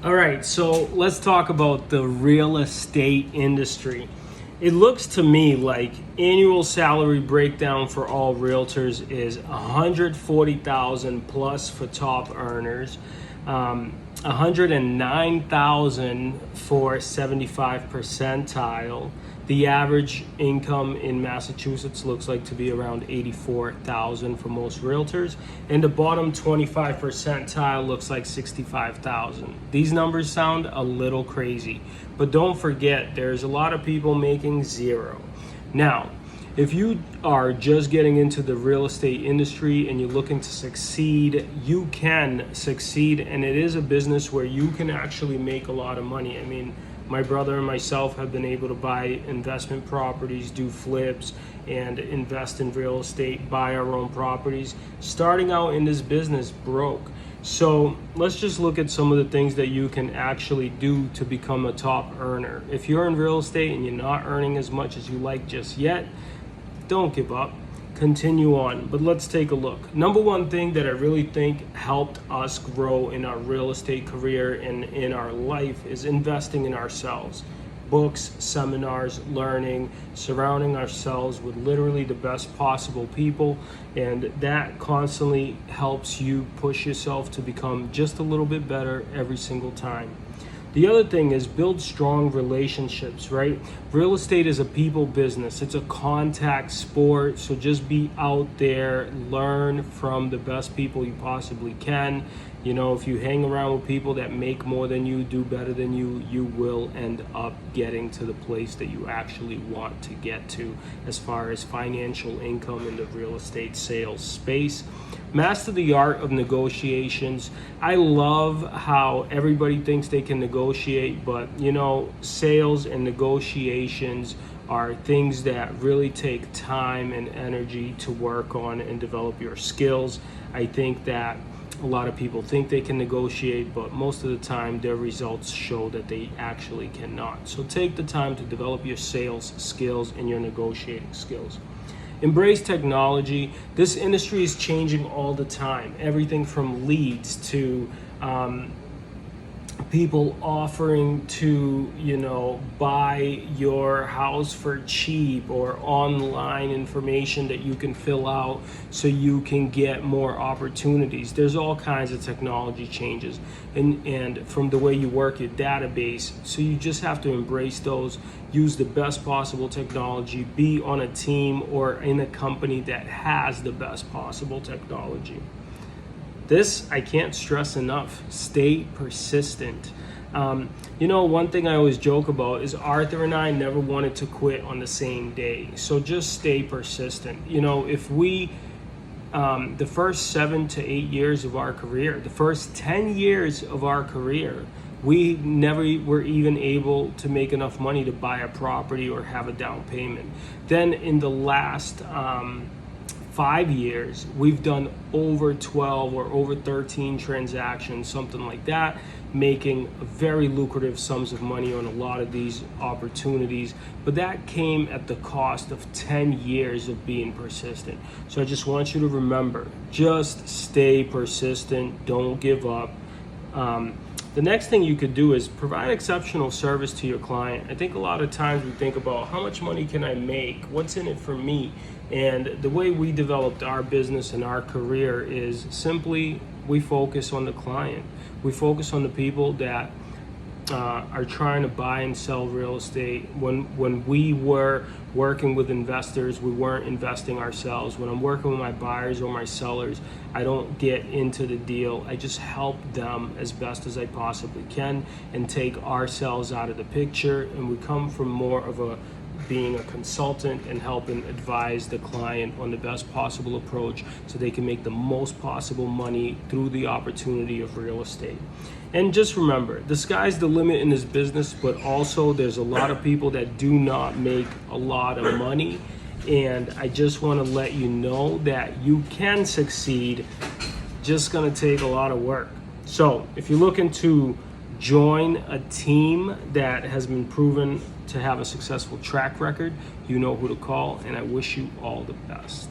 All right, so let's talk about the real estate industry. It looks to me like annual salary breakdown for all realtors is 140,000 plus for top earners, 109,000 for 75 percentile. The average income in Massachusetts looks like to be around 84,000 for most realtors, and the bottom 25 percentile looks like 65,000. These numbers sound a little crazy, but don't forget there's a lot of people making zero. Now, if you are just getting into the real estate industry and you're looking to succeed, you can succeed, and it is a business where you can actually make a lot of money. I mean, my brother and myself have been able to buy investment properties, do flips, and invest in real estate, buy our own properties, starting out in this business broke. So let's just look at some of the things that you can actually do to become a top earner. If you're in real estate and you're not earning as much as you like just yet, don't give up. Continue on. But let's take a look. Number one thing that I really think helped us grow in our real estate career and in our life is investing in ourselves. Books, seminars, learning, surrounding ourselves with literally the best possible people, and that constantly helps you push yourself to become just a little bit better every single time. The other thing is build strong relationships, right? Real estate is a people business. It's a contact sport. So just be out there, learn from the best people you possibly can. You know, if you hang around with people that make more than you, do better than you will end up getting to the place that you actually want to get to as far as financial income in the real estate sales space. Master the art of negotiations. I love how everybody thinks they can negotiate, but you know, sales and negotiations are things that really take time and energy to work on and develop your skills. I think that a lot of people think they can negotiate, but most of the time their results show that they actually cannot. So take the time to develop your sales skills and your negotiating skills. Embrace technology. This industry is changing all the time. Everything from leads to people offering to, you know, buy your house for cheap, or online information that you can fill out so you can get more opportunities. There's all kinds of technology changes, and from the way you work your database. So you just have to embrace those, use the best possible technology, be on a team or in a company that has the best possible technology. This, I can't stress enough, stay persistent. You know, one thing I always joke about is Arthur and I never wanted to quit on the same day. So just stay persistent. You know, if we, the first 7 to 8 years of our career, the first 10 years of our career, we never were even able to make enough money to buy a property or have a down payment. Then in the last 5 years, we've done over 12 or over 13 transactions, something like that, making very lucrative sums of money on a lot of these opportunities. But that came at the cost of 10 years of being persistent. So I just want you to remember, just stay persistent, don't give up. The next thing you could do is provide exceptional service to your client. I think a lot of times we think about how much money can I make? What's in it for me? And the way we developed our business and our career is simply we focus on the client. We focus on the people that are trying to buy and sell real estate. When we were working with investors, we weren't investing ourselves. When I'm working with my buyers or my sellers, I don't get into the deal. I just help them as best as I possibly can and take ourselves out of the picture. And we come from more of a being a consultant and helping advise the client on the best possible approach so they can make the most possible money through the opportunity of real estate. And just remember, the sky's the limit in this business, but also there's a lot of people that do not make a lot of money. And I just want to let you know that you can succeed, just going to take a lot of work. So if you're looking to join a team that has been proven to have a successful track record, you know who to call, and I wish you all the best.